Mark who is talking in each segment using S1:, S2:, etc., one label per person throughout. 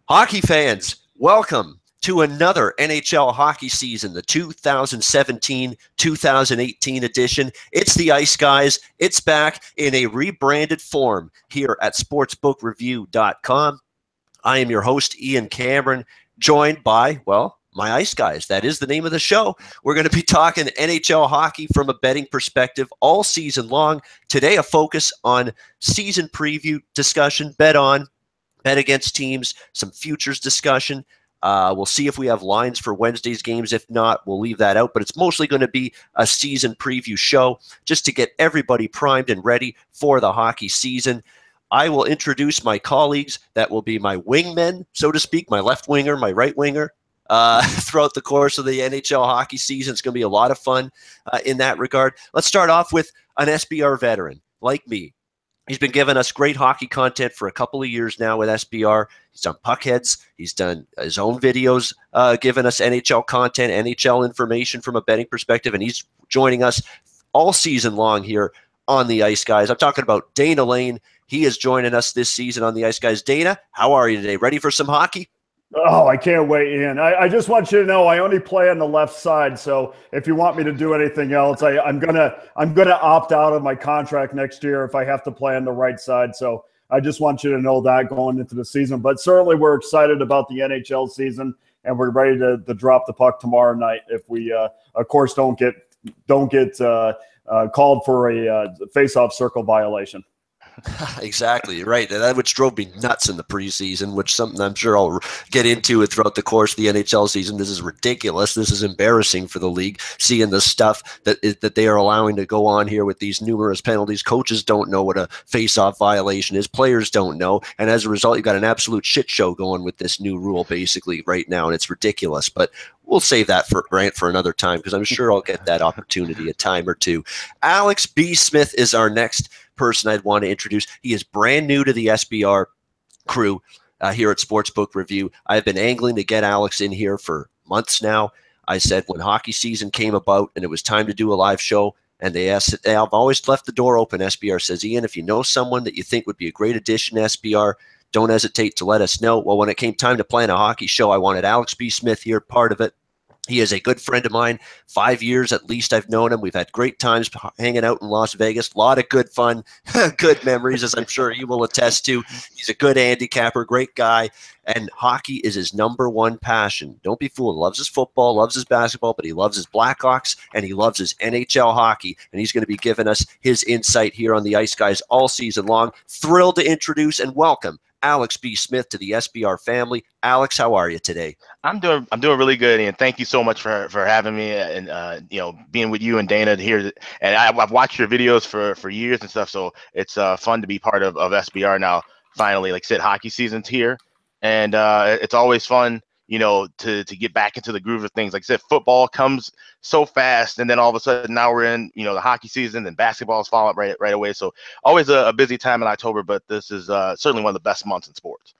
S1: Hockey fans, welcome to another NHL hockey season, the 2017-2018 edition. It's the Ice Guys. It's back in a rebranded form here at sportsbookreview.com. I am your host, Ian Cameron, joined by, well, my Ice Guys. That is the name of the show. We're going to be talking NHL hockey from a betting perspective all season long. Today, a focus on season preview discussion, bet on, bet against teams, some futures discussion. We'll see if we have lines for Wednesday's games. If not, we'll leave that out. But it's mostly going to be a season preview show just to get everybody primed and ready for the hockey season. I will introduce my colleagues. That will be my wingmen, so to speak, my left winger, my right winger, throughout the course of the NHL hockey season. It's going to be a lot of fun in that regard. Let's start off with an SBR veteran like me. He's been giving us great hockey content for a couple of years now with SBR. He's done Puckheads. He's done his own videos, giving us NHL content, NHL information from a betting perspective, and he's joining us all season long here on the Ice Guys. I'm talking about Dana Lane. He is joining us this season on the Ice Guys. Dana, how are you today? Ready for some hockey?
S2: Oh, I can't wait, Ian. I just want you to know I only play on the left side, so if you want me to do anything else, I'm gonna opt out of my contract next year if I have to play on the right side. So I just want you to know that going into the season. But certainly we're excited about the NHL season, and we're ready to drop the puck tomorrow night if we, of course, don't get called for a face-off circle violation.
S1: Exactly, right. And that which drove me nuts in the preseason, which something I'm sure I'll get into it throughout the course of the NHL season. This is ridiculous. This is embarrassing for the league, seeing the stuff that they are allowing to go on here with these numerous penalties. Coaches don't know what a face-off violation is. Players don't know. And as a result, you've got an absolute shit show going with this new rule basically right now, and it's ridiculous. But we'll save that for another time because I'm sure I'll get that opportunity a time or two. Alex B. Smith is our next person I'd want to introduce. He is brand new to the SBR crew here at Sportsbook Review. I've been angling to get Alex in here for months now. I said when hockey season came about and it was time to do a live show, and they asked, I've always left the door open. SBR says, Ian, if you know someone that you think would be a great addition to SBR, don't hesitate to let us know. Well, when it came time to plan a hockey show, I wanted Alex B. Smith here, part of it. He is a good friend of mine. 5 years at least I've known him. We've had great times hanging out in Las Vegas. A lot of good fun, good memories, as I'm sure you will attest to. He's a good handicapper, great guy, and hockey is his number one passion. Don't be fooled. Loves his football, loves his basketball, but he loves his Blackhawks, and he loves his NHL hockey, and he's going to be giving us his insight here on the Ice Guys all season long. Thrilled to introduce and welcome Alex B. Smith to the SBR family. Alex, how are you today?
S3: I'm doing really good, and thank you so much for having me and being with you and Dana here. And I've watched your videos for years and stuff, so it's fun to be part of SBR now. Finally, like I said, hockey season's here, and it's always fun, to get back into the groove of things. Like I said, football comes so fast, and then all of a sudden now we're in the hockey season, and basketball's following right away. So always a busy time in October, but this is certainly one of the best months in sports.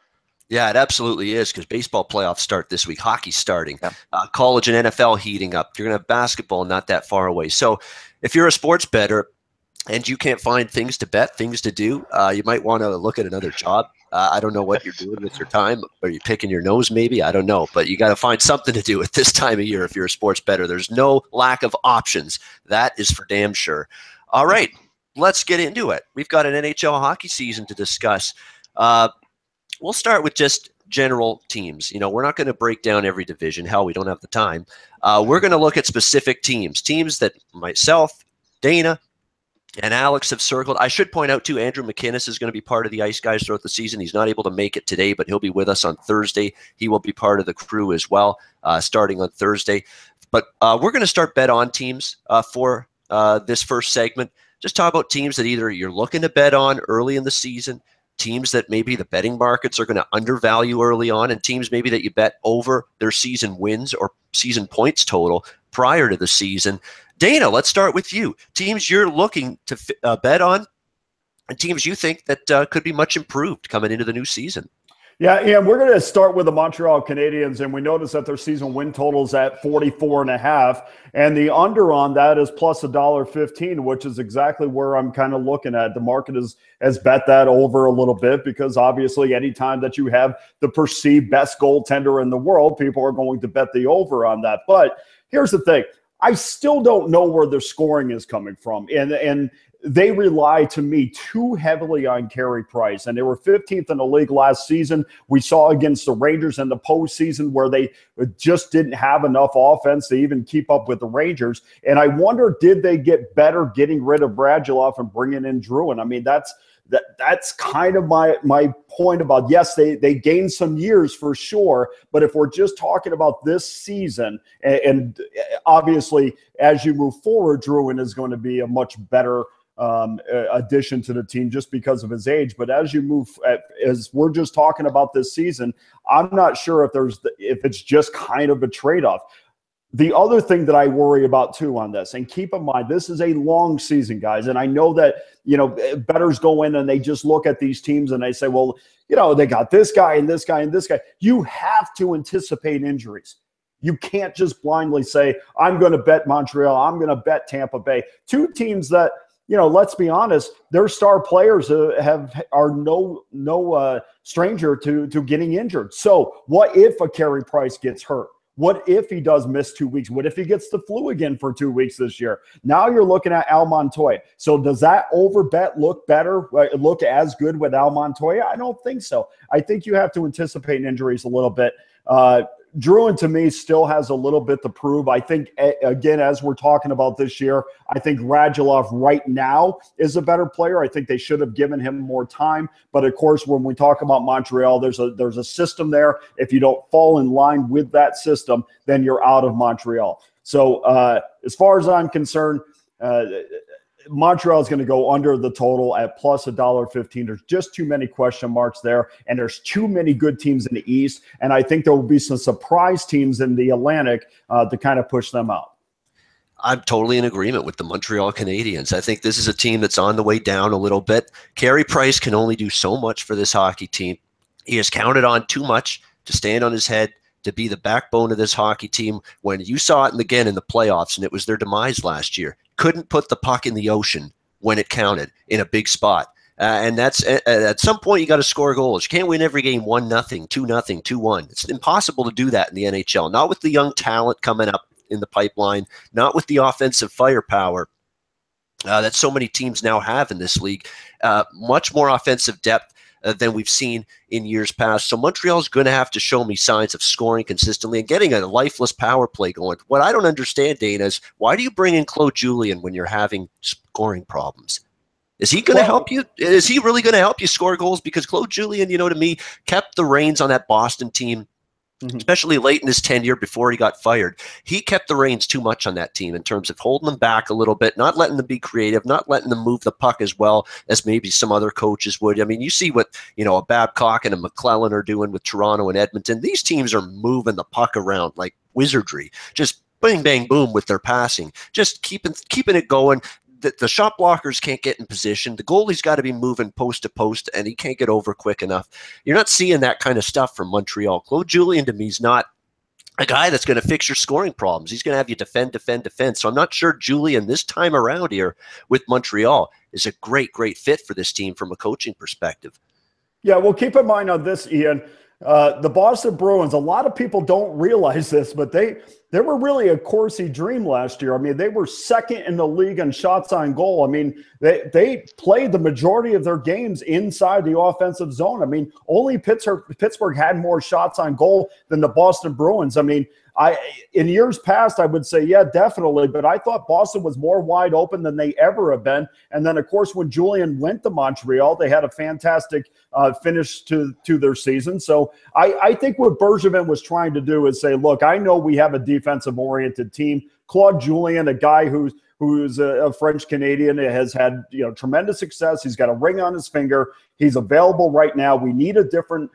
S1: Yeah, it absolutely is, because baseball playoffs start this week. Hockey's starting. Yeah. College and NFL heating up. You're going to have basketball not that far away. So if you're a sports bettor and you can't find things to bet, things to do, you might want to look at another job. I don't know what you're doing with your time. Are you picking your nose maybe? I don't know. But you got to find something to do at this time of year if you're a sports bettor. There's no lack of options. That is for damn sure. All right, let's get into it. We've got an NHL hockey season to discuss. We'll start with just general teams. We're not going to break down every division. Hell, we don't have the time. We're going to look at specific teams that myself, Dana, and Alex have circled. I should point out, too, Andrew McInnes is going to be part of the Ice Guys throughout the season. He's not able to make it today, but he'll be with us on Thursday. He will be part of the crew as well, starting on Thursday. But we're going to start bet on teams for this first segment. Just talk about teams that either you're looking to bet on early in the season, teams that maybe the betting markets are going to undervalue early on, and teams maybe that you bet over their season wins or season points total prior to the season. Dana, let's start with you. Teams you're looking to bet on and teams you think that could be much improved coming into the new season.
S2: Yeah, and we're going to start with the Montreal Canadiens, and we notice that their season win total is at 44.5, and the under on that is plus $1.15, which is exactly where I'm kind of looking at. The market has bet that over a little bit because obviously anytime that you have the perceived best goaltender in the world, people are going to bet the over on that. But here's the thing. I still don't know where their scoring is coming from. And they rely, to me, too heavily on Carey Price. And they were 15th in the league last season. We saw against the Rangers in the postseason where they just didn't have enough offense to even keep up with the Rangers. And I wonder, did they get better getting rid of Radulov and bringing in Drouin? I mean, that's kind of my point about, yes, they gained some years for sure, but if we're just talking about this season, and obviously as you move forward, Drouin is going to be a much better addition to the team just because of his age. But as you move, as we're just talking about this season, I'm not sure if it's just kind of a trade-off. The other thing that I worry about too on this, and keep in mind, this is a long season, guys. And I know that, bettors go in and they just look at these teams and they say, well, they got this guy and this guy and this guy. You have to anticipate injuries. You can't just blindly say, I'm going to bet Montreal, I'm going to bet Tampa Bay. Two teams that, let's be honest, their star players are no stranger to getting injured. So what if a Carey Price gets hurt? What if he does miss 2 weeks? What if he gets the flu again for 2 weeks this year? Now you're looking at Al Montoya. So does that over bet look better, look as good with Al Montoya? I don't think so. I think you have to anticipate injuries a little bit. Drouin, to me, still has a little bit to prove. I think, again, as we're talking about this year, I think Radulov right now is a better player. I think they should have given him more time. But, of course, when we talk about Montreal, there's a system there. If you don't fall in line with that system, then you're out of Montreal. So as far as I'm concerned, Montreal is going to go under the total at plus $1.15. There's just too many question marks there, and there's too many good teams in the East. And I think there will be some surprise teams in the Atlantic to kind of push them out.
S1: I'm totally in agreement with the Montreal Canadiens. I think this is a team that's on the way down a little bit. Carey Price can only do so much for this hockey team. He has counted on too much to stand on his head, to be the backbone of this hockey team. When you saw it again in the playoffs, and it was their demise last year, couldn't put the puck in the ocean when it counted in a big spot. And that's at some point you got to score goals. You can't win every game 1-0, 2-0, 2-1. It's impossible to do that in the NHL. Not with the young talent coming up in the pipeline, not with the offensive firepower that so many teams now have in this league. Much more offensive depth than we've seen in years past. So Montreal's going to have to show me signs of scoring consistently and getting a lifeless power play going. What I don't understand, Dana, is why do you bring in Claude Julien when you're having scoring problems? Is he going to help you? Is he really going to help you score goals? Because Claude Julien, to me, kept the reins on that Boston team, especially late in his tenure before he got fired. He kept the reins too much on that team in terms of holding them back a little bit, not letting them be creative, not letting them move the puck as well as maybe some other coaches would. I mean, you see what, a Babcock and a McClellan are doing with Toronto and Edmonton. These teams are moving the puck around like wizardry, just bang, bang, boom with their passing, just keeping it going. The shot blockers can't get in position. The goalie's got to be moving post to post, and he can't get over quick enough. You're not seeing that kind of stuff from Montreal. Claude Julien, to me, is not a guy that's going to fix your scoring problems. He's going to have you defend. So I'm not sure Julien this time around here with Montreal is a great, great fit for this team from a coaching perspective.
S2: Yeah, well, keep in mind on this, Ian, the Boston Bruins, a lot of people don't realize this, but they were really a Corsi dream last year. I mean, they were second in the league in shots on goal. I mean, they played the majority of their games inside the offensive zone. I mean, only Pittsburgh had more shots on goal than the Boston Bruins. I mean, in years past, I would say, yeah, definitely. But I thought Boston was more wide open than they ever have been. And then, of course, when Julien went to Montreal, they had a fantastic finish to their season. So I think what Bergevin was trying to do is say, look, I know we have a defensive-oriented team. Claude Julien, a guy who's a French Canadian, has had tremendous success. He's got a ring on his finger. He's available right now. We need a different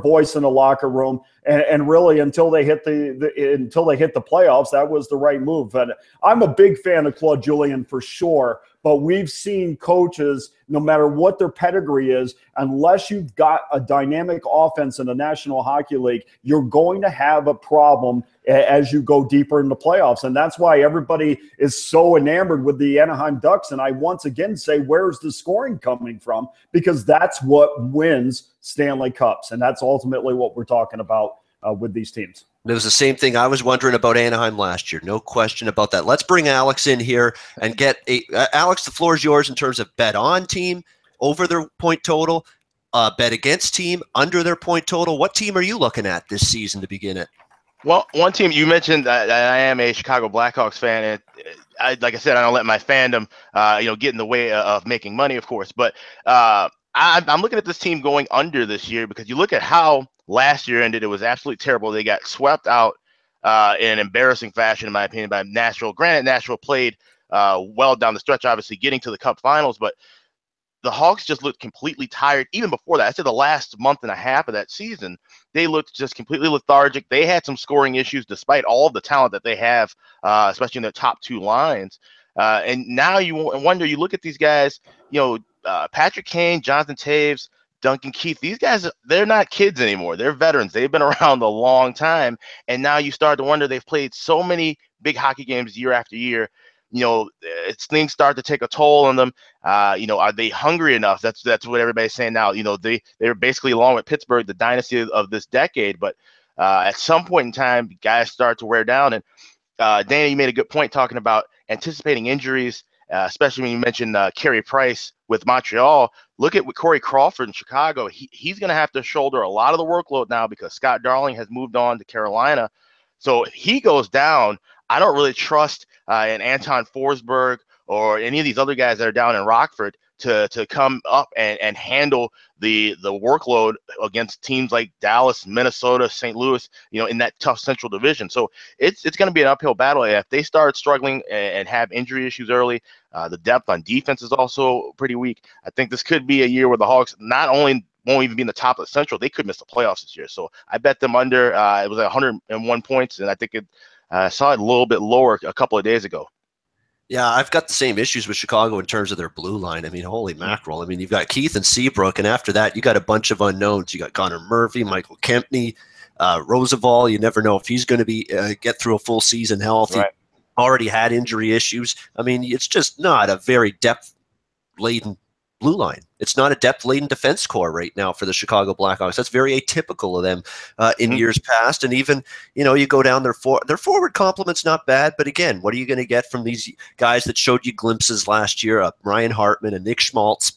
S2: voice in the locker room, and really until they hit the playoffs, that was the right move. And I'm a big fan of Claude Julien for sure, but we've seen coaches, no matter what their pedigree is, unless you've got a dynamic offense in the National Hockey League, you're going to have a problem as you go deeper in the playoffs. And that's why everybody is so enamored with the Anaheim Ducks. And I once again say, where's the scoring coming from? Because that's what wins Stanley Cups. And that's ultimately what we're talking about with these teams.
S1: It was the same thing I was wondering about Anaheim last year. No question about that. Let's bring Alex in here and get Alex, the floor is yours in terms of bet on team over their point total, bet against team under their point total. What team are you looking at this season to begin it?
S3: Well, one team you mentioned, I am a Chicago Blackhawks fan, and like I said, I don't let my fandom, get in the way of making money, of course. But I'm looking at this team going under this year because you look at how last year ended. It was absolutely terrible. They got swept out in an embarrassing fashion, in my opinion, by Nashville. Granted, Nashville played well down the stretch, obviously getting to the Cup Finals, but the Hawks just looked completely tired. Even before that, I said the last month and a half of that season, they looked just completely lethargic. They had some scoring issues despite all of the talent that they have, especially in their top two lines. And now you wonder, you look at these guys, Patrick Kane, Jonathan Taves, Duncan Keith, these guys, they're not kids anymore. They're veterans. They've been around a long time. And now you start to wonder, they've played so many big hockey games year after year. Things start to take a toll on them. Are they hungry enough? That's what everybody's saying now. They're basically, along with Pittsburgh, the dynasty of this decade. But at some point in time, guys start to wear down. And Dana, you made a good point talking about anticipating injuries, especially when you mentioned Carey Price with Montreal. Look at Corey Crawford in Chicago. He's going to have to shoulder a lot of the workload now because Scott Darling has moved on to Carolina. So if he goes down, I don't really trust an Anton Forsberg or any of these other guys that are down in Rockford to come up and handle the workload against teams like Dallas, Minnesota, St. Louis, in that tough Central Division. So it's going to be an uphill battle. If they start struggling and have injury issues early, the depth on defense is also pretty weak. I think this could be a year where the Hawks not only won't even be in the top of the Central, they could miss the playoffs this year. So I bet them under. It was 101 points, and I think I saw it a little bit lower a couple of days ago.
S1: Yeah, I've got the same issues with Chicago in terms of their blue line. I mean, holy mackerel. I mean, you've got Keith and Seabrook, and after that, you got a bunch of unknowns. You got Connor Murphy, Michael Kempney, Roosevelt. You never know if he's going to be get through a full season healthy. Right. Already had injury issues. I mean, it's just not a very depth-laden blue line. It's not a depth-laden defense core right now for the Chicago Blackhawks. That's very atypical of them in years past. And even, you go down their forward complement's not bad. But again, what are you going to get from these guys that showed you glimpses last year? Ryan Hartman and Nick Schmaltz.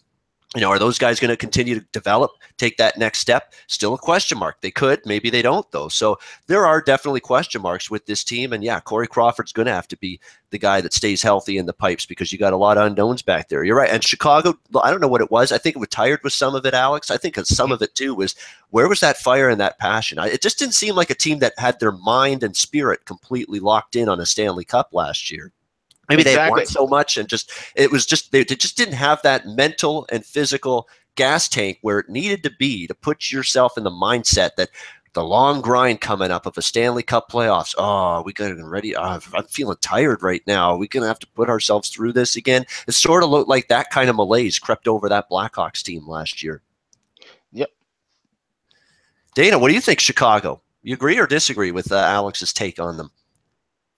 S1: Are those guys going to continue to develop, take that next step? Still a question mark. They could, maybe they don't, though. So there are definitely question marks with this team. And yeah, Corey Crawford's going to have to be the guy that stays healthy in the pipes because you got a lot of unknowns back there. You're right. And Chicago, I don't know what it was. I think it was tired with some of it, Alex. I think some of it, too, was where was that fire and that passion? It just didn't seem like a team that had their mind and spirit completely locked in on a Stanley Cup last year. Maybe they won so much and they just didn't have that mental and physical gas tank where it needed to be to put yourself in the mindset that the long grind coming up of a Stanley Cup playoffs. Oh, we got it ready. I'm feeling tired right now. We're going to have to put ourselves through this again. It sort of looked like that kind of malaise crept over that Blackhawks team last year.
S3: Yep.
S1: Dana, what do you think, Chicago? You agree or disagree with Alex's take on them?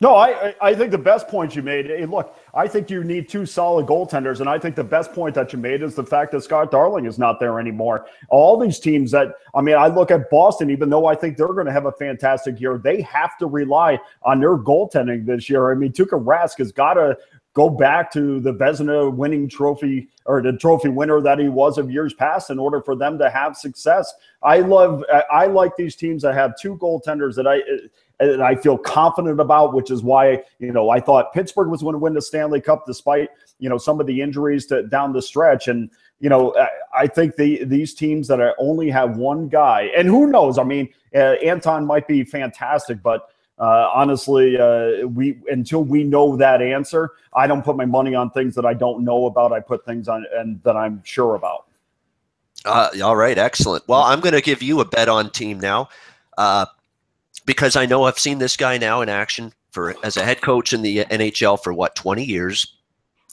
S2: No, I think the best point you made, look, I think you need two solid goaltenders, and I think the best point that you made is the fact that Scott Darling is not there anymore. All these teams I look at Boston, even though I think they're going to have a fantastic year, they have to rely on their goaltending this year. I mean, Tuukka Rask has got to go back to the Vezina winning trophy or the trophy winner that he was of years past in order for them to have success. I like these teams that have two goaltenders that I feel confident about, which is why, I thought Pittsburgh was going to win the Stanley Cup despite, some of the injuries down the stretch. And, I think these teams that only have one guy, and who knows, Anton might be fantastic, but honestly, until we know that answer, I don't put my money on things that I don't know about. I put things on and that I'm sure about.
S1: All right. Excellent. Well, I'm going to give you a bet on team now. Because I know I've seen this guy now in action as a head coach in the NHL for 20 years.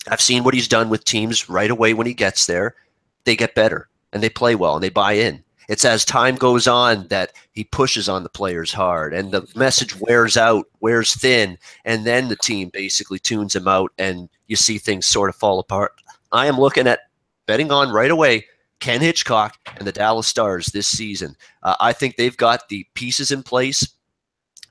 S1: I've seen what he's done with teams right away when he gets there. They get better and they play well and they buy in. It's as time goes on that he pushes on the players hard and the message wears out, wears thin, and then the team basically tunes him out and you see things sort of fall apart. I am looking at betting on right away Ken Hitchcock and the Dallas Stars this season. I think they've got the pieces in place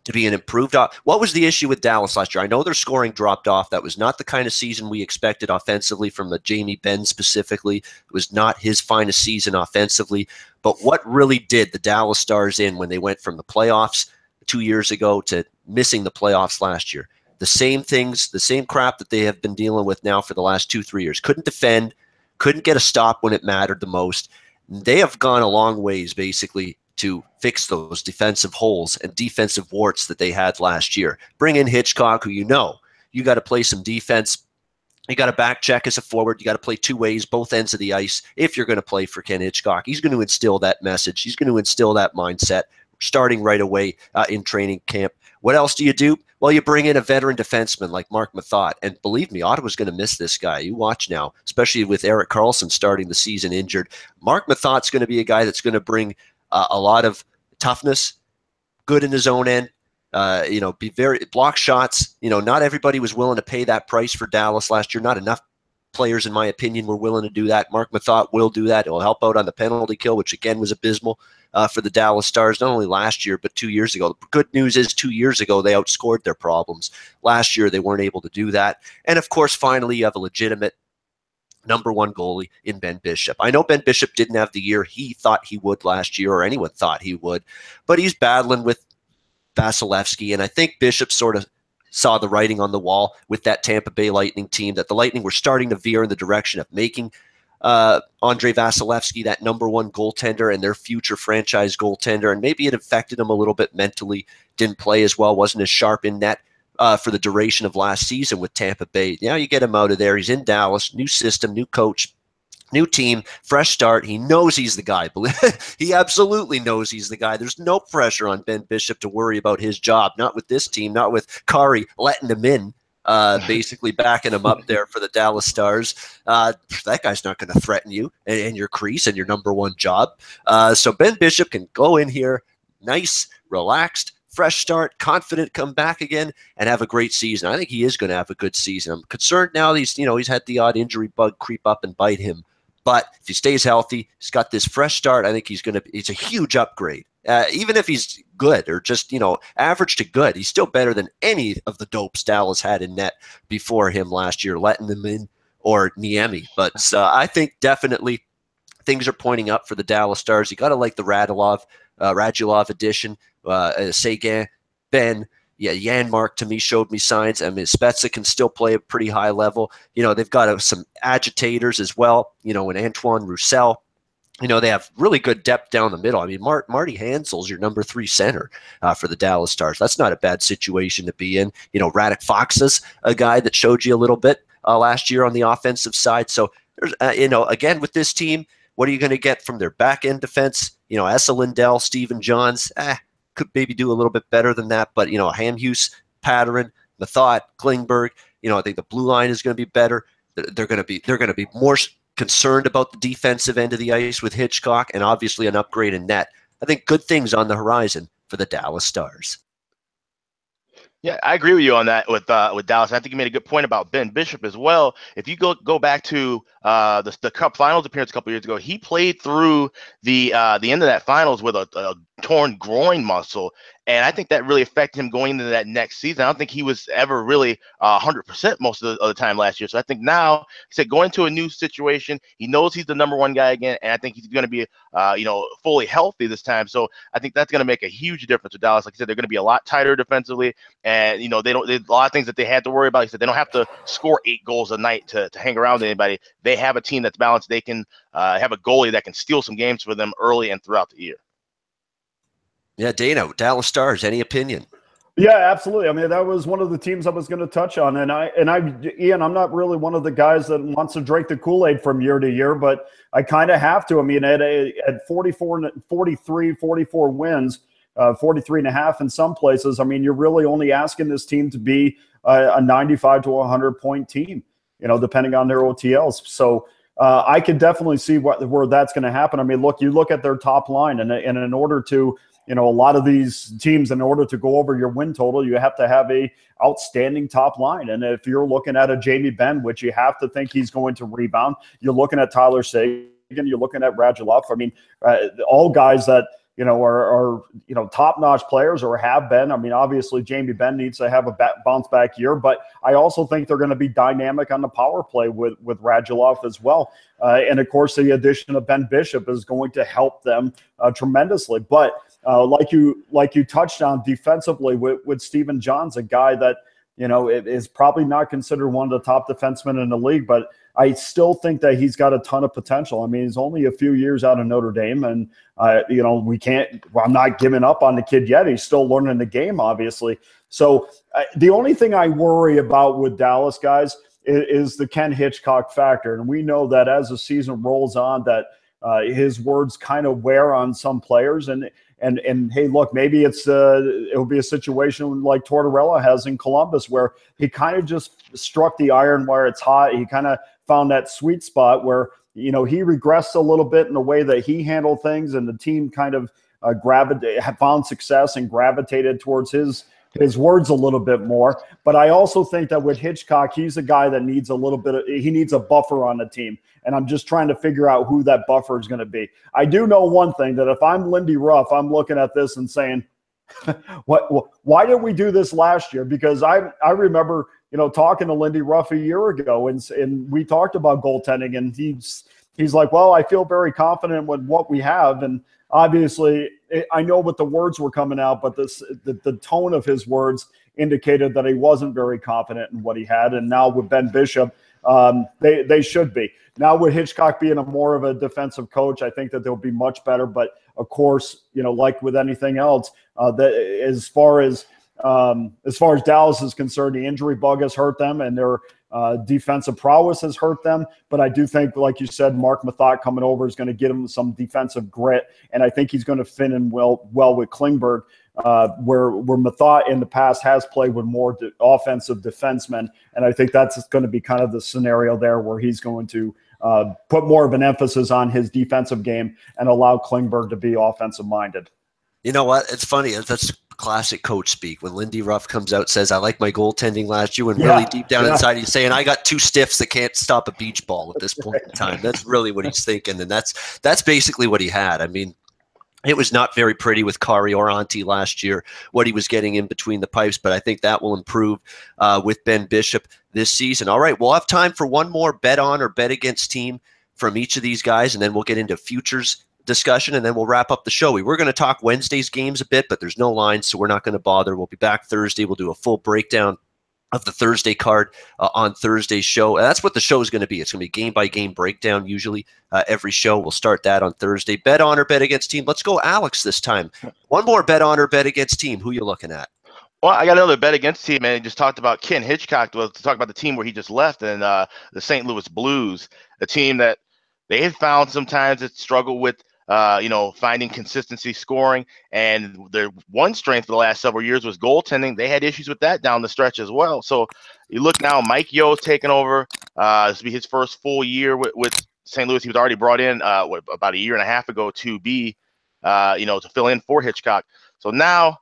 S1: to be an improved. What was the issue with Dallas last year? I know their scoring dropped off. That was not the kind of season we expected offensively from Jamie Benn specifically. It was not his finest season offensively. But what really did the Dallas Stars in when they went from the playoffs 2 years ago to missing the playoffs last year? The same things, the same crap that they have been dealing with now for the last 2-3 years. Couldn't defend, couldn't get a stop when it mattered the most. They have gone a long ways basically to fix those defensive holes and defensive warts that they had last year. Bring in Hitchcock, who you got to play some defense. You got to back check as a forward. You got to play two ways, both ends of the ice. If you're going to play for Ken Hitchcock, he's going to instill that message. He's going to instill that mindset starting right away in training camp. What else do you do? Well, you bring in a veteran defenseman like Mark Mathot. And believe me, Ottawa's going to miss this guy. You watch now, especially with Erik Karlsson starting the season injured. Mark Mathot's going to be a guy that's going to bring a lot of toughness, good in his own end, be very block shots. Not everybody was willing to pay that price for Dallas last year. Not enough players, in my opinion, were willing to do that. Mark Mathot will do that. It'll help out on the penalty kill, which again was abysmal for the Dallas Stars, not only last year, but 2 years ago. The good news is 2 years ago, they outscored their problems. Last year, they weren't able to do that. And of course, finally, you have a legitimate number one goalie in Ben Bishop. I know Ben Bishop didn't have the year he thought he would last year, or anyone thought he would, but he's battling with Vasilevsky, and I think Bishop sort of saw the writing on the wall with that Tampa Bay Lightning team, that the Lightning were starting to veer in the direction of making Andrei Vasilevsky that number one goaltender and their future franchise goaltender, and maybe it affected him a little bit mentally, didn't play as well, wasn't as sharp in net for the duration of last season with Tampa Bay. Now you get him out of there. He's in Dallas, new system, new coach, new team, fresh start. He knows he's the guy. He absolutely knows he's the guy. There's no pressure on Ben Bishop to worry about his job. Not with this team, not with Kari letting him in, basically backing him up there for the Dallas Stars. That guy's not going to threaten you and your crease and your number one job. So Ben Bishop can go in here, nice, relaxed, fresh start, confident, come back again and have a great season. I think he is going to have a good season. I'm concerned now that he's had the odd injury bug creep up and bite him. But if he stays healthy, he's got this fresh start. I think it's a huge upgrade. Even if he's good or just, average to good, he's still better than any of the dopes Dallas had in net before him last year, letting them in, or Niemi. But I think definitely things are pointing up for the Dallas Stars. You got to like the Radulov addition. Seguin, Ben, Janmark to me showed me signs. I mean, Spezza can still play a pretty high level. They've got some agitators as well, and Antoine Roussel. They have really good depth down the middle. I mean, Marty Hansel's your number 3 center for the Dallas Stars. That's not a bad situation to be in. Radek Faksa's a guy that showed you a little bit last year on the offensive side. So, there's, again, with this team, what are you going to get from their back-end defense? Essa Lindell, Stephen Johns, could maybe do a little bit better than that. But, Hamhuis, Patterin, Mathot, Klingberg, I think the blue line is going to be better. They're going to be more concerned about the defensive end of the ice with Hitchcock, and obviously an upgrade in net. I think good things on the horizon for the Dallas Stars.
S3: Yeah, I agree with you on that with Dallas. I think you made a good point about Ben Bishop as well. If you go back to the Cup Finals appearance a couple years ago, he played through the end of that Finals with a torn groin muscle, and I think that really affected him going into that next season. I don't think he was ever really 100% most of the time last year. So I think now, he said, going into a new situation, he knows he's the number one guy again, and I think he's going to be fully healthy this time. So I think that's going to make a huge difference with Dallas. Like I said, they're going to be a lot tighter defensively, and there's a lot of things that they had to worry about. He said they don't have to score 8 goals a night to hang around with anybody. They have a team that's balanced. They can have a goalie that can steal some games for them early and throughout the year.
S1: Yeah, Dana, Dallas Stars, any opinion?
S2: Yeah, absolutely. I mean, that was one of the teams I was going to touch on. And Ian, I'm not really one of the guys that wants to drink the Kool-Aid from year to year, but I kind of have to. I mean, at 44 wins, 43 and a half in some places, I mean, you're really only asking this team to be a 95 to 100 point team. depending on their OTLs. So I can definitely see where that's going to happen. I mean, you look at their top line, and in order to, a lot of these teams, in order to go over your win total, you have to have a outstanding top line. And if you're looking at a Jamie Benn, which you have to think he's going to rebound, you're looking at Tyler Seguin, you're looking at Radulov. I mean, all guys that, are top-notch players or have been. I mean, obviously, Jamie Benn needs to have a bounce-back year, but I also think they're going to be dynamic on the power play with Radulov as well. And, of course, the addition of Ben Bishop is going to help them tremendously. But like you touched on defensively with Stephen John's, a guy that, is probably not considered one of the top defensemen in the league, but I still think that he's got a ton of potential. I mean, he's only a few years out of Notre Dame, and I'm not giving up on the kid yet. He's still learning the game, obviously. So the only thing I worry about with Dallas, guys, is the Ken Hitchcock factor. And we know that as the season rolls on, that his words kind of wear on some players. And hey, look, maybe it'll be a situation like Tortorella has in Columbus, where he kind of just struck the iron where it's hot. He kind of found that sweet spot where, he regressed a little bit in the way that he handled things, and the team kind of found success and gravitated towards his words a little bit more. But I also think that with Hitchcock, he's a guy that needs he needs a buffer on the team. And I'm just trying to figure out who that buffer is going to be. I do know one thing, that if I'm Lindy Ruff, I'm looking at this and saying, why did we do this last year? Because I remember, talking to Lindy Ruff a year ago, and we talked about goaltending, and he's like, well, I feel very confident with what we have. And obviously, I know what the words were coming out, but the tone of his words indicated that he wasn't very confident in what he had. And now with Ben Bishop, they should be. Now with Hitchcock being more of a defensive coach, I think that they'll be much better. But of course, like with anything else, that as far as Dallas is concerned, the injury bug has hurt them, and their defensive prowess has hurt them. But I do think, like you said, Mark Mathot coming over is going to get him some defensive grit, and I think he's going to fit in well with Klingberg, where Mathot in the past has played with more offensive defensemen, and I think that's going to be kind of the scenario there, where he's going to put more of an emphasis on his defensive game and allow Klingberg to be offensive minded.
S1: You know what? It's funny. That's classic coach speak. When Lindy Ruff comes out and says, I like my goaltending last year, and really deep down inside he's saying, I got two stiffs that can't stop a beach ball at this point in time. That's really what he's thinking, and that's basically what he had. I mean, it was not very pretty with Kari Oranti last year, what he was getting in between the pipes, but I think that will improve with Ben Bishop this season. All right, we'll have time for one more bet on or bet against team from each of these guys, and then we'll get into futures discussion, and then we'll wrap up the show. We were going to talk Wednesday's games a bit, but there's no lines, so we're not going to bother. We'll be back Thursday. We'll do a full breakdown of the Thursday card on Thursday's show. And that's what the show is going to be. It's going to be game-by-game breakdown usually every show. We'll start that on Thursday. Bet on or bet against team. Let's go Alex this time. One more bet on or bet against team. Who you looking at?
S3: Well, I got another bet against team, and just talked about Ken Hitchcock. Well, to talk about the team where he just left, and the St. Louis Blues, a team that they had found sometimes it struggled with finding consistency scoring, and their one strength for the last several years was goaltending. They had issues with that down the stretch as well. So you look now, Mike Yeo taking over. This will be his first full year with St. Louis. He was already brought in about a year and a half ago to fill in for Hitchcock. So now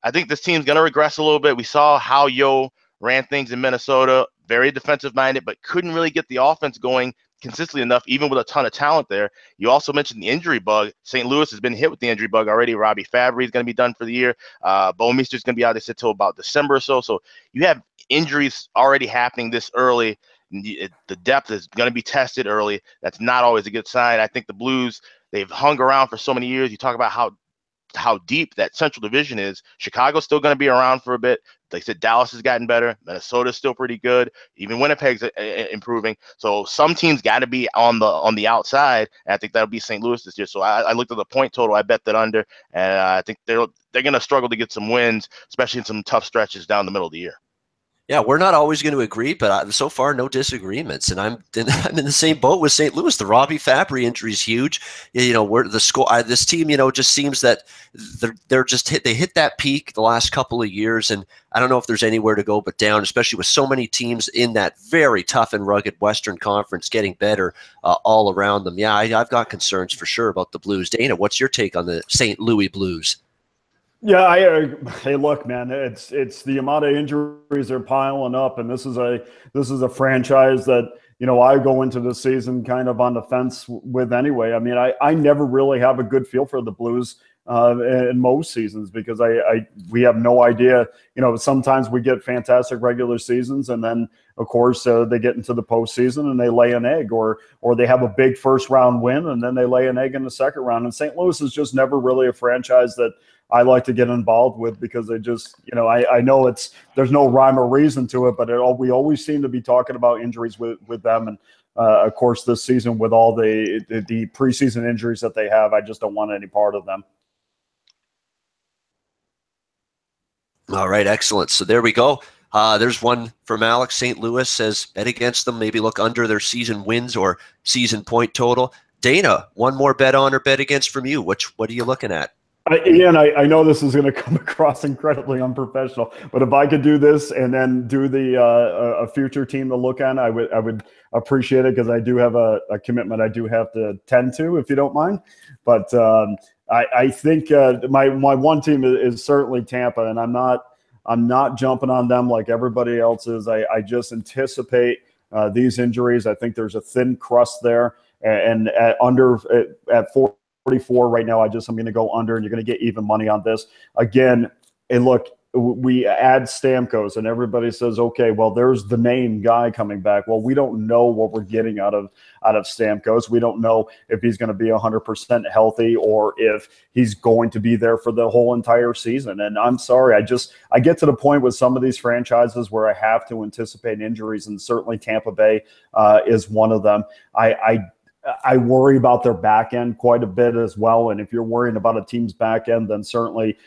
S3: I think this team's going to regress a little bit. We saw how Yeo ran things in Minnesota, very defensive minded, but couldn't really get the offense going consistently enough, even with a ton of talent there. You also mentioned the injury bug. St. Louis has been hit with the injury bug already. Robbie Fabry is going to be done for the year. Bouwmeester is going to be out, they said, till about December or so. So you have injuries already happening this early. The depth is going to be tested early. That's not always a good sign. I think the Blues, they've hung around for so many years. You talk about how deep that Central Division is. Chicago's still going to be around for a bit. Like I said, Dallas has gotten better. Minnesota's still pretty good. Even Winnipeg's improving. So some teams got to be on the outside. And I think that'll be St. Louis this year. So I looked at the point total. I bet that under, and I think they're going to struggle to get some wins, especially in some tough stretches down the middle of the year.
S1: Yeah, we're not always going to agree, but so far no disagreements, and I'm in the same boat with St. Louis. The Robbie Fabry injury is huge. You know, where the score, this team, you know, just seems that they're just they hit that peak the last couple of years, and I don't know if there's anywhere to go but down, especially with so many teams in that very tough and rugged Western Conference getting better all around them. Yeah, I've got concerns for sure about the Blues. Dana, what's your take on the St. Louis Blues?
S2: Yeah, hey, look, man, it's the amount of injuries are piling up, and this is a franchise that, you know, I go into the season kind of on the fence with anyway. I mean, I never really have a good feel for the Blues in most seasons because we have no idea. You know, sometimes we get fantastic regular seasons, and then of course they get into the postseason and they lay an egg, or they have a big first round win and then they lay an egg in the second round. And St. Louis is just never really a franchise that I like to get involved with because they just, you know, I know there's no rhyme or reason to it, but we always seem to be talking about injuries with them. And of course, this season with all the preseason injuries that they have, I just don't want any part of them.
S1: All right, excellent. So there we go. There's one from Alex. St. Louis says bet against them, maybe look under their season wins or season point total. Dana, one more bet on or bet against from you. What are you looking at?
S2: Ian, I know this is going to come across incredibly unprofessional, but if I could do this and then do a future team to look at, I would appreciate it because I do have a commitment I do have to tend to, if you don't mind. But I think my one team is certainly Tampa, and I'm not jumping on them like everybody else is. I just anticipate these injuries. I think there's a thin crust there, and at 44 right now, I'm going to go under, and you're going to get even money on this. Again, and look, we add Stamkos, and everybody says, okay, well, there's the main guy coming back. Well, we don't know what we're getting out of Stamkos. We don't know if he's going to be 100% healthy or if he's going to be there for the whole entire season. And I'm sorry, I get to the point with some of these franchises where I have to anticipate injuries, and certainly Tampa Bay is one of them. I worry about their back end quite a bit as well. And if you're worrying about a team's back end, then certainly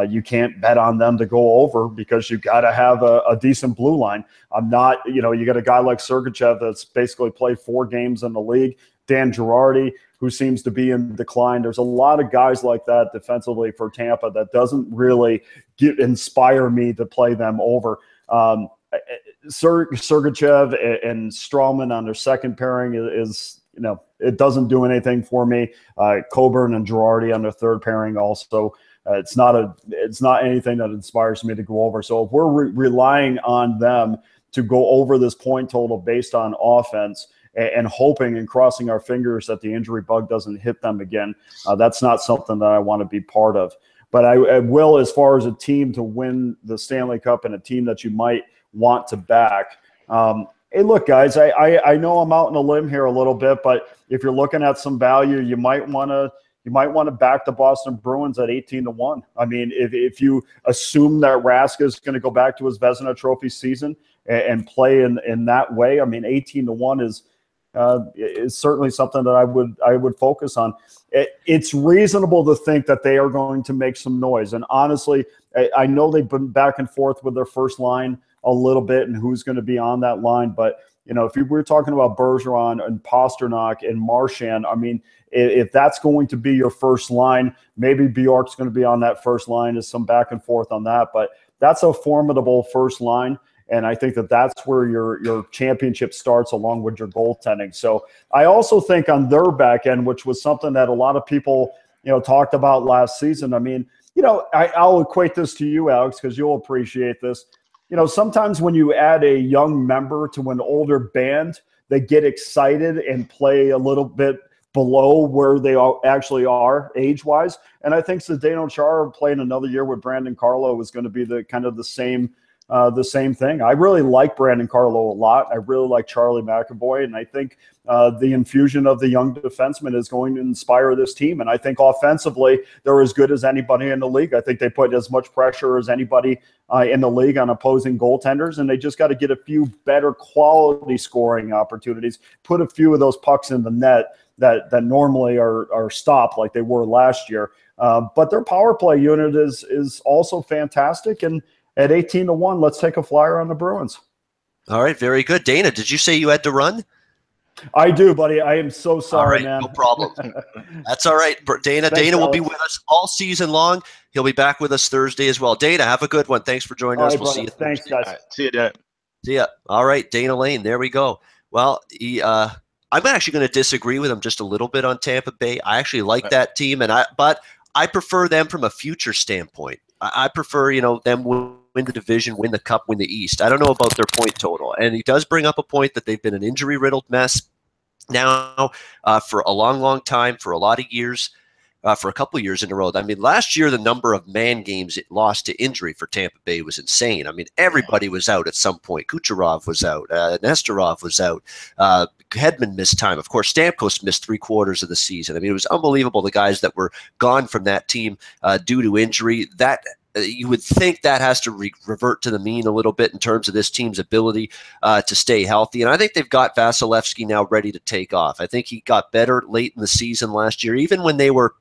S2: you can't bet on them to go over because you've got to have a decent blue line. I'm not, you know, you got a guy like Sergachev that's basically played 4 games in the league. Dan Girardi, who seems to be in decline. There's a lot of guys like that defensively for Tampa that doesn't really inspire me to play them over. Sergachev and Strawman on their second pairing is you know, it doesn't do anything for me. Coburn and Girardi on their third pairing also. It's not anything that inspires me to go over. So if we're relying on them to go over this point total based on offense and hoping and crossing our fingers that the injury bug doesn't hit them again, that's not something that I want to be part of. But I will, as far as a team to win the Stanley Cup and a team that you might want to back. Hey, look, guys, I know I'm out on a limb here a little bit, but if you're looking at some value, you might want to back the Boston Bruins at 18-1. I mean, if you assume that Rask is going to go back to his Vezina Trophy season and play in that way, I mean, 18-1 is certainly something that I would focus on. It's reasonable to think that they are going to make some noise. And honestly, I know they've been back and forth with their first line a little bit and who's going to be on that line. But, you know, if we're talking about Bergeron and Pasternak and Marchand, I mean, if that's going to be your first line, maybe Bjork's going to be on that first line. There's some back and forth on that. But that's a formidable first line. And I think that's where your championship starts along with your goaltending. So I also think on their back end, which was something that a lot of people, you know, talked about last season. I mean, you know, I'll equate this to you, Alex, because you'll appreciate this. You know, sometimes when you add a young member to an older band, they get excited and play a little bit below where they actually are age-wise. And I think Zdeno Chara playing another year with Brandon Carlo is going to be the same thing. I really like Brandon Carlo a lot. I really like Charlie McAvoy, and I think the infusion of the young defenseman is going to inspire this team. And I think offensively, they're as good as anybody in the league. I think they put as much pressure as anybody in the league on opposing goaltenders, and they just got to get a few better quality scoring opportunities, put a few of those pucks in the net that normally are stopped like they were last year. But their power play unit is also fantastic, and at 18-1. Let's take a flyer on the Bruins.
S1: All right, very good. Dana, did you say you had to run?
S2: I do, buddy. I am so sorry, man.
S1: No problem. That's all right. Dana
S2: Thanks,
S1: will
S2: Alex.
S1: be with us all season long. He'll be back with us Thursday as well. Dana, have a good one. Thanks for joining us.
S2: Right,
S1: We'll see you
S2: Thanks,
S1: Thursday.
S2: guys.
S3: All right, see you, Dan.
S1: See ya. All right, Dana Lane. There we go. Well, I'm actually going to disagree with him just a little bit on Tampa Bay. I actually like that team, but I prefer them from a future standpoint. I prefer, them win the division, win the cup, win the East. I don't know about their point total. And he does bring up a point that they've been an injury-riddled mess now for a long, long time, for a lot of years, for a couple of years in a row. I mean, last year, the number of man games it lost to injury for Tampa Bay was insane. I mean, everybody was out at some point. Kucherov was out. Nesterov was out. Hedman missed time. Of course, Stamkos missed 3/4 of the season. I mean, it was unbelievable, the guys that were gone from that team due to injury. That you would think that has to revert to the mean a little bit in terms of this team's ability to stay healthy. And I think they've got Vasilevsky now ready to take off. I think he got better late in the season last year, even when they were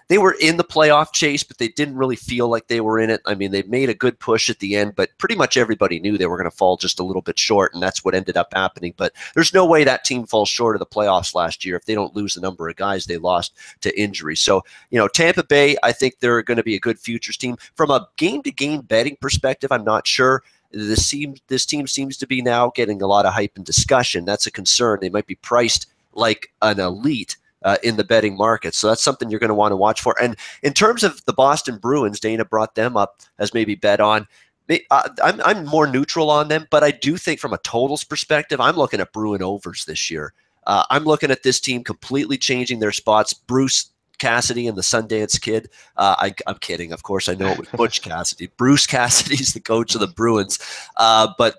S1: they were in the playoff chase, but they didn't really feel like they were in it. I mean, they made a good push at the end, but pretty much everybody knew they were going to fall just a little bit short, and that's what ended up happening. But there's no way that team falls short of the playoffs last year if they don't lose the number of guys they lost to injury. So, Tampa Bay, I think they're going to be a good futures team. From a game-to-game betting perspective, I'm not sure. This team seems to be now getting a lot of hype and discussion. That's a concern. They might be priced like an elite in the betting market. So that's something you're going to want to watch for. And in terms of the Boston Bruins, Dana brought them up as maybe bet on. I'm more neutral on them, but I do think from a totals perspective, I'm looking at Bruin overs this year. I'm looking at this team completely changing their spots. Bruce Cassidy and the Sundance Kid. I'm kidding. Of course, I know it was Butch Cassidy. Bruce Cassidy's the coach of the Bruins. But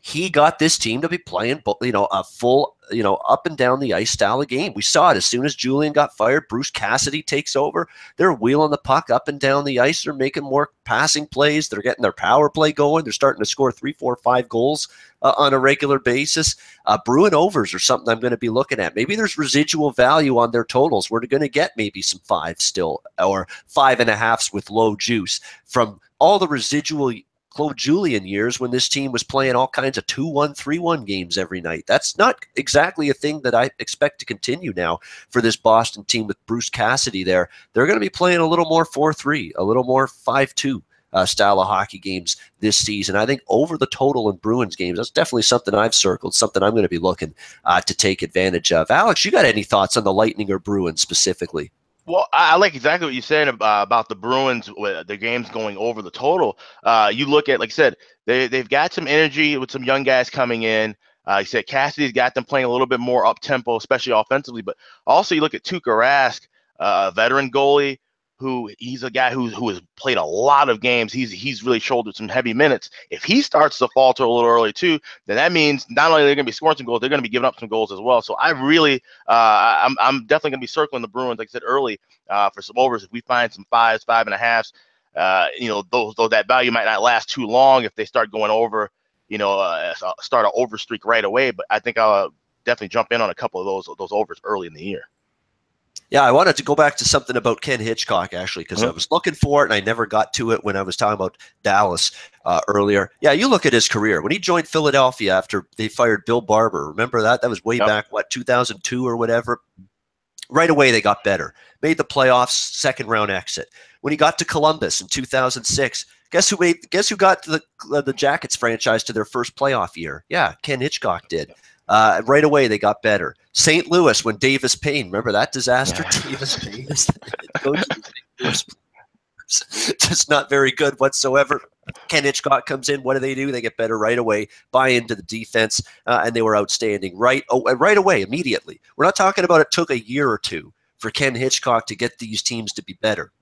S1: he got this team to be playing, a full, up and down the ice style of game. We saw it as soon as Julian got fired. Bruce Cassidy takes over. They're wheeling the puck up and down the ice. They're making more passing plays. They're getting their power play going. They're starting to score 3, 4, 5 goals on a regular basis. Bruin overs are something I'm going to be looking at. Maybe there's residual value on their totals. We're going to get maybe some 5s still, or 5.5s with low juice from all the residual Claude Julien years when this team was playing all kinds of 2-1, 3-1 games every night. That's not exactly a thing that I expect to continue now for this Boston team with Bruce Cassidy there. They're going to be playing a little more 4-3, a little more 5-2 style of hockey games this season. I think over the total in Bruins games, that's definitely something I've circled, something I'm going to be looking to take advantage of. Alex, you got any thoughts on the Lightning or Bruins specifically?
S3: Well, I like exactly what you said about the Bruins with the games going over the total. You look at, like I said, they've got some energy with some young guys coming in. You said Cassidy's got them playing a little bit more up tempo, especially offensively. But also you look at Tuukka Rask, a veteran goalie, who he's a guy who has played a lot of games. He's really shouldered some heavy minutes. If he starts to falter a little early too, then that means not only they're going to be scoring some goals, they're going to be giving up some goals as well. So I really, I'm definitely going to be circling the Bruins, like I said early, for some overs. If we find some 5s, 5.5s, though that value might not last too long if they start going over, start an over streak right away. But I think I'll definitely jump in on a couple of those overs early in the year.
S1: Yeah, I wanted to go back to something about Ken Hitchcock, actually, because I was looking for it, and I never got to it when I was talking about Dallas earlier. Yeah, you look at his career. When he joined Philadelphia after they fired Bill Barber, remember that? That was way back, 2002 or whatever? Right away, they got better. Made the playoffs, second-round exit. When he got to Columbus in 2006, guess who got the Jackets franchise to their first playoff year? Yeah, Ken Hitchcock did. Right away, they got better. St. Louis, when Davis Payne, remember that disaster? Yeah. Davis Payne is coach of St. Louis. Just not very good whatsoever. Ken Hitchcock comes in. What do? They get better right away, buy into the defense, and they were outstanding right away, immediately. We're not talking about it took a year or two for Ken Hitchcock to get these teams to be better.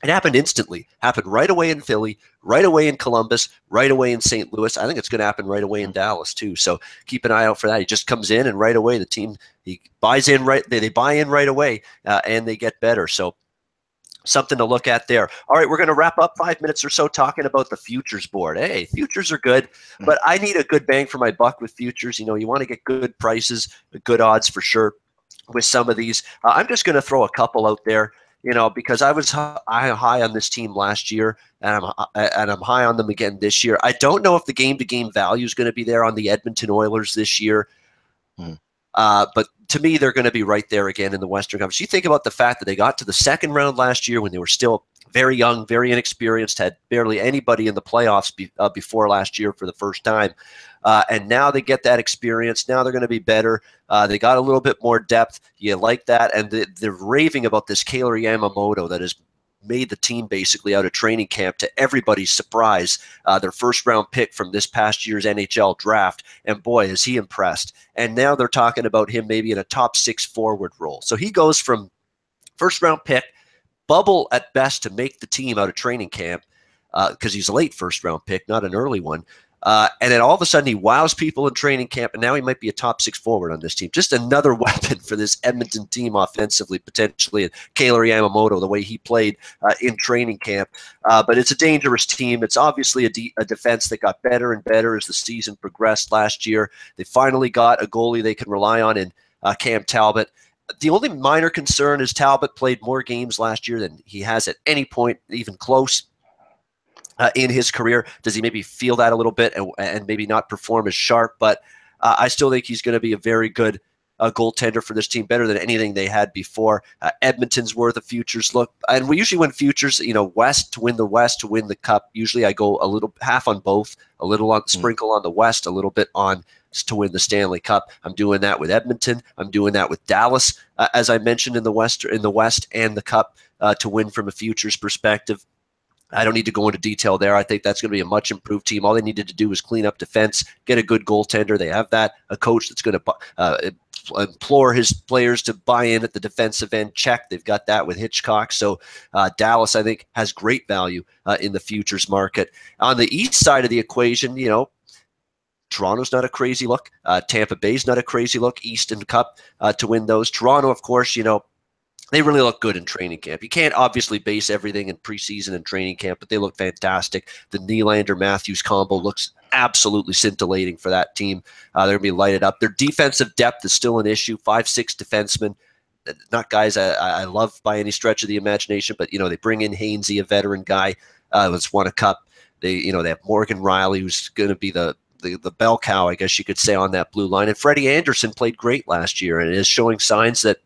S1: It happened instantly. Happened right away in Philly, right away in Columbus, right away in St. Louis. I think it's going to happen right away in Dallas too. So keep an eye out for that. He just comes in and right away the team he buys in right. They buy in right away and they get better. So something to look at there. All right, we're going to wrap up 5 minutes or so talking about the futures board. Hey, futures are good, but I need a good bang for my buck with futures. You want to get good prices, good odds for sure with some of these. I'm just going to throw a couple out there. because I was high on this team last year, and I'm high on them again this year. I don't know if the game-to-game value is going to be there on the Edmonton Oilers this year. But to me, they're going to be right there again in the Western Conference. You think about the fact that they got to the second round last year when they were still very young, very inexperienced, had barely anybody in the playoffs before last year for the first time. And now they get that experience. Now they're going to be better. They got a little bit more depth. You like that. And they're raving about this Kailer Yamamoto that has made the team basically out of training camp, to everybody's surprise, their first-round pick from this past year's NHL draft. And boy, is he impressed. And now they're talking about him maybe in a top 6 forward role. So he goes from first-round pick, bubble at best to make the team out of training camp, because he's a late first-round pick, not an early one. And then all of a sudden he wows people in training camp, and now he might be a top 6 forward on this team. Just another weapon for this Edmonton team offensively, potentially. And Kailer Yamamoto, the way he played in training camp. But it's a dangerous team. It's obviously a defense that got better and better as the season progressed last year. They finally got a goalie they can rely on in Cam Talbot. The only minor concern is Talbot played more games last year than he has at any point, even close, in his career. Does he maybe feel that a little bit and maybe not perform as sharp? But I still think he's going to be a very good goaltender for this team, better than anything they had before. Edmonton's worth a futures look. And we usually win futures, West, to win the Cup. Usually I go a little half on both, a little on sprinkle on the West, a little bit on to win the Stanley Cup. I'm doing that with Edmonton. I'm doing that with Dallas, as I mentioned, in the West and the Cup, to win from a futures perspective. I don't need to go into detail there. I think that's going to be a much improved team. All they needed to do was clean up defense, get a good goaltender. They have that. A coach that's going to implore his players to buy in at the defensive end. Check. They've got that with Hitchcock. So Dallas, I think, has great value in the futures market. On the east side of the equation, Toronto's not a crazy look. Tampa Bay's not a crazy look. Eastern Cup to win those. Toronto, of course, they really look good in training camp. You can't obviously base everything in preseason and training camp, but they look fantastic. The Nylander-Matthews combo looks absolutely scintillating for that team. They're going to be lighted up. Their defensive depth is still an issue. 5'6" defensemen, not guys I love by any stretch of the imagination, but they bring in Hainsey, a veteran guy who's won a cup. They have Morgan Riley, who's going to be the bell cow, I guess you could say, on that blue line. And Freddie Anderson played great last year and is showing signs that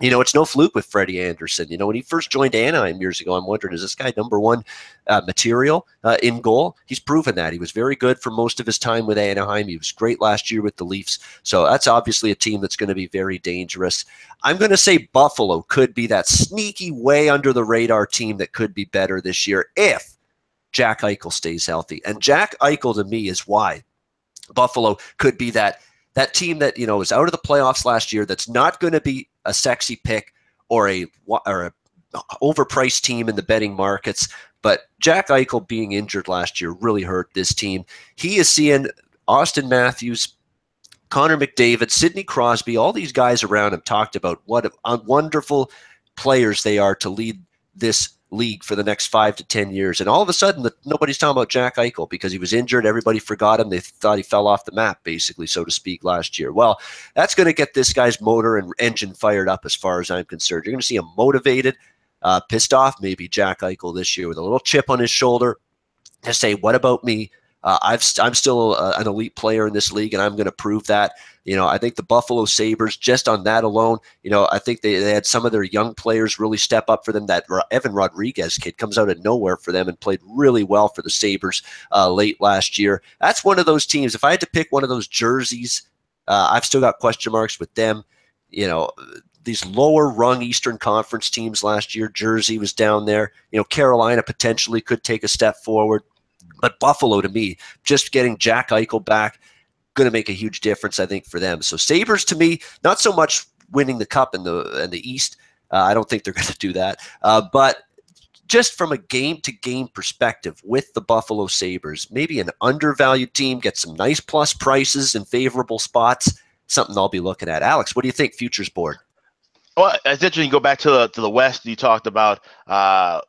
S1: it's no fluke with Freddie Anderson. When he first joined Anaheim years ago, I'm wondering, is this guy number one material in goal? He's proven that. He was very good for most of his time with Anaheim. He was great last year with the Leafs. So that's obviously a team that's going to be very dangerous. I'm going to say Buffalo could be that sneaky, way under the radar team that could be better this year if Jack Eichel stays healthy. And Jack Eichel, to me, is why Buffalo could be that team that was out of the playoffs last year, that's not going to be a sexy pick or a overpriced team in the betting markets. But Jack Eichel being injured last year really hurt this team. He is seeing Austin Matthews, Connor McDavid, Sidney Crosby, all these guys around him talked about what wonderful players they are to lead this league for the next 5 to 10 years. And all of a sudden, nobody's talking about Jack Eichel because he was injured. Everybody forgot him. They thought he fell off the map, basically, so to speak, last year. Well, that's going to get this guy's motor and engine fired up as far as I'm concerned. You're going to see him motivated, pissed off, maybe Jack Eichel this year with a little chip on his shoulder to say, what about me? I'm still an elite player in this league, and I'm going to prove that. I think the Buffalo Sabres, just on that alone, I think they had some of their young players really step up for them. That Evan Rodriguez kid comes out of nowhere for them and played really well for the Sabres late last year. That's one of those teams. If I had to pick one of those jerseys, I've still got question marks with them. These lower rung Eastern Conference teams last year, Jersey was down there. Carolina potentially could take a step forward. But Buffalo, to me, just getting Jack Eichel back, going to make a huge difference, I think, for them. So Sabres, to me, not so much winning the Cup in the East. I don't think they're going to do that. But just from a game-to-game perspective with the Buffalo Sabres, maybe an undervalued team, get some nice plus prices in favorable spots, something I'll be looking at. Alex, what do you think, Futures Board?
S3: Well, it's interesting. You go back to the West. You talked about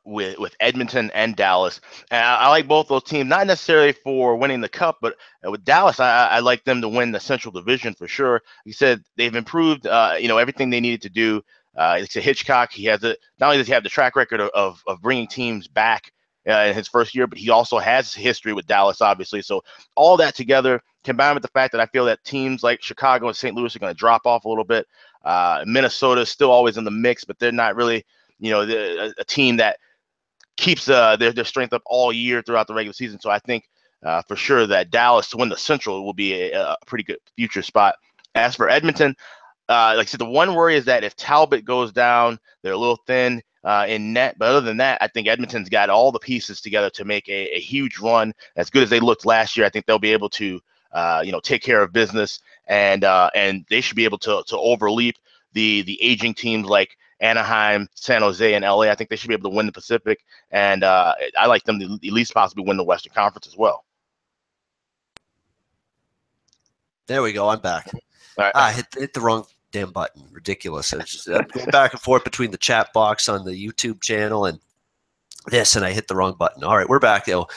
S3: with Edmonton and Dallas, and I like both those teams. Not necessarily for winning the Cup, but with Dallas, I like them to win the Central Division for sure. You said they've improved, everything they needed to do It's a Hitchcock. He has not only does he have the track record of bringing teams back in his first year, but he also has history with Dallas, obviously. So all that together, combined with the fact that I feel that teams like Chicago and St. Louis are going to drop off a little bit. Minnesota is still always in the mix, but they're not really, a team that keeps their strength up all year throughout the regular season. So I think for sure that Dallas to win the Central will be a pretty good future spot. As for Edmonton, like I said, the one worry is that if Talbot goes down, they're a little thin in net. But other than that, I think Edmonton's got all the pieces together to make a huge run. As good as they looked last year, I think they'll be able to, take care of business, and they should be able to overleap the aging teams like Anaheim, San Jose, and LA. I think they should be able to win the Pacific, and I like them to at least possibly win the Western Conference as well.
S1: There we go. I'm back.
S3: All right.
S1: Hit the wrong damn button. Ridiculous. I'm going back and forth between the chat box on the YouTube channel and this, and I hit the wrong button. All right, we're back, though.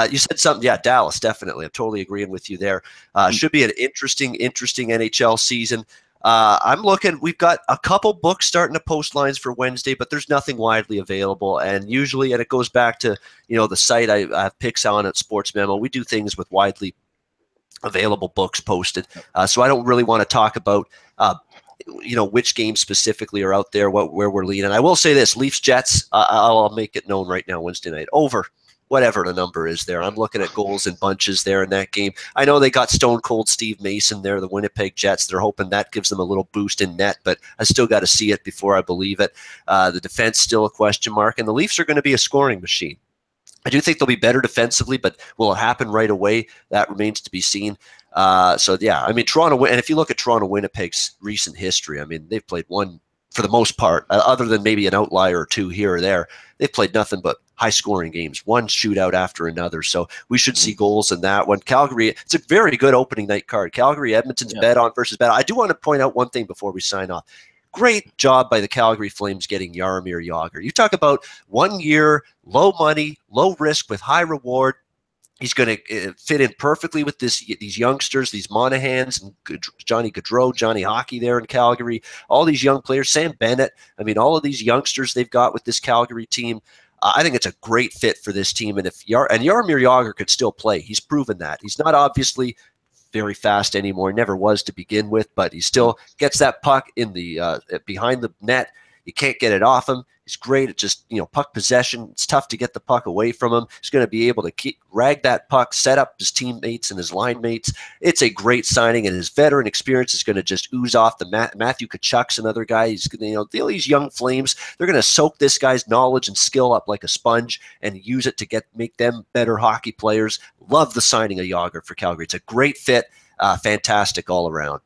S1: You said something. Yeah, Dallas, definitely. I'm totally agreeing with you there. Should be an interesting NHL season. I'm looking. We've got a couple books starting to post lines for Wednesday, but there's nothing widely available. And usually, and it goes back to the site I have picks on at Sports Memo. We do things with widely available books posted. So I don't really want to talk about which games specifically are out there, where we're leading. I will say this: Leafs Jets. I'll make it known right now. Wednesday night over. Whatever the number is there. I'm looking at goals and bunches there in that game. I know they got stone cold Steve Mason there, the Winnipeg Jets. They're hoping that gives them a little boost in net, but I still got to see it before I believe it. The defense still a question mark, and the Leafs are going to be a scoring machine. I do think they'll be better defensively, but will it happen right away? That remains to be seen. So, yeah, I mean, Toronto, and if you look at Toronto Winnipeg's recent history, I mean, they've played one, for the most part, other than maybe an outlier or two here or there, they've played nothing but high-scoring games, one shootout after another. So we should see goals in that one. Calgary, it's a very good opening night card. Calgary, Edmonton's bet on versus bet on. I do want to point out one thing before we sign off. Great job by the Calgary Flames getting Jaromir Jagr. You talk about 1 year, low money, low risk with high reward. He's going to fit in perfectly with these youngsters, these Monahans, and Johnny Gaudreau, Johnny Hockey there in Calgary, all these young players, Sam Bennett. I mean, all of these youngsters they've got with this Calgary team. I think it's a great fit for this team. And Jaromir Jagr could still play. He's proven that. He's not obviously very fast anymore, never was to begin with, but he still gets that puck in the behind the net. You can't get it off him. He's great at just, puck possession. It's tough to get the puck away from him. He's going to be able to rag that puck, set up his teammates and his line mates. It's a great signing, and his veteran experience is going to just ooze off. Matthew Tkachuk's another guy. He's these young Flames, they're going to soak this guy's knowledge and skill up like a sponge and use it to make them better hockey players. Love the signing of Jagr for Calgary. It's a great fit. Fantastic all around.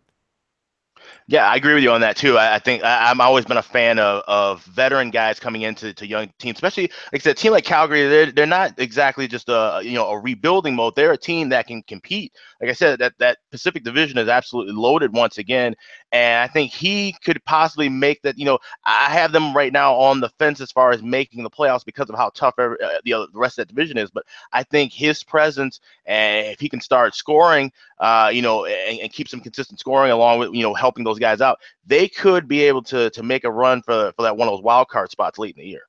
S3: Yeah, I agree with you on that too. I think I've always been a fan of veteran guys coming into young teams, especially like I said, a team like Calgary. They're not exactly just a rebuilding mode. They're a team that can compete. Like I said, that Pacific Division is absolutely loaded once again, and I think he could possibly make that. I have them right now on the fence as far as making the playoffs because of how tough the rest of that division is. But I think his presence, and if he can start scoring, and keep some consistent scoring along with helping those guys out, they could be able to make a run for that one of those wild card spots late in the year.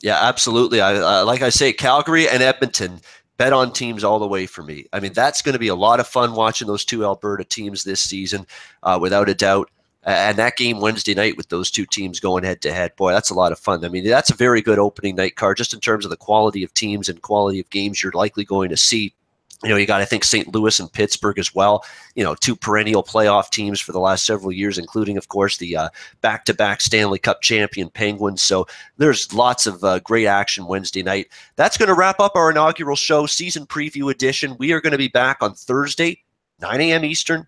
S1: Yeah, absolutely. I like I say, Calgary and Edmonton, bet on teams all the way for me. I mean, that's going to be a lot of fun watching those two Alberta teams this season, without a doubt. And that game Wednesday night with those two teams going head-to-head, boy, that's a lot of fun. I mean, that's a very good opening night card just in terms of the quality of teams and quality of games you're likely going to see. You got, I think, St. Louis and Pittsburgh as well, two perennial playoff teams for the last several years, including, of course, the back-to-back Stanley Cup champion Penguins. So there's lots of great action Wednesday night. That's going to wrap up our inaugural show, season preview edition. We are going to be back on Thursday, 9 a.m. Eastern,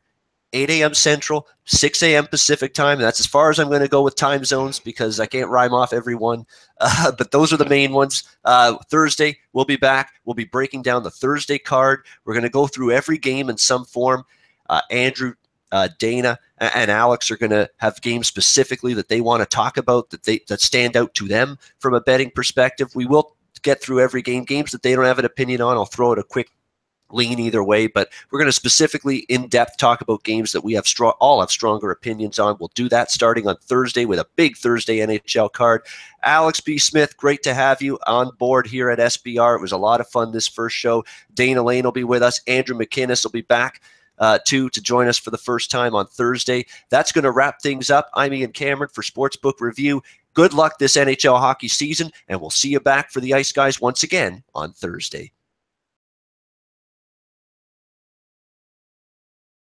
S1: 8 a.m. Central, 6 a.m. Pacific time. And that's as far as I'm going to go with time zones because I can't rhyme off every one. But those are the main ones. Thursday, we'll be back. We'll be breaking down the Thursday card. We're going to go through every game in some form. Andrew, Dana, and Alex are going to have games specifically that they want to talk about that stand out to them from a betting perspective. We will get through every game. Games that they don't have an opinion on, I'll throw out a quick lean either way, but we're going to specifically in-depth talk about games that we have all have stronger opinions on. We'll do that starting on Thursday with a big Thursday NHL card. Alex B. Smith, great to have you on board here at SBR. It was a lot of fun this first show. Dana Lane will be with us. Andrew McInnes will be back to join us for the first time on Thursday. That's going to wrap things up. I'm Ian Cameron for Sportsbook Review. Good luck this NHL hockey season, and we'll see you back for the Ice Guys once again on Thursday.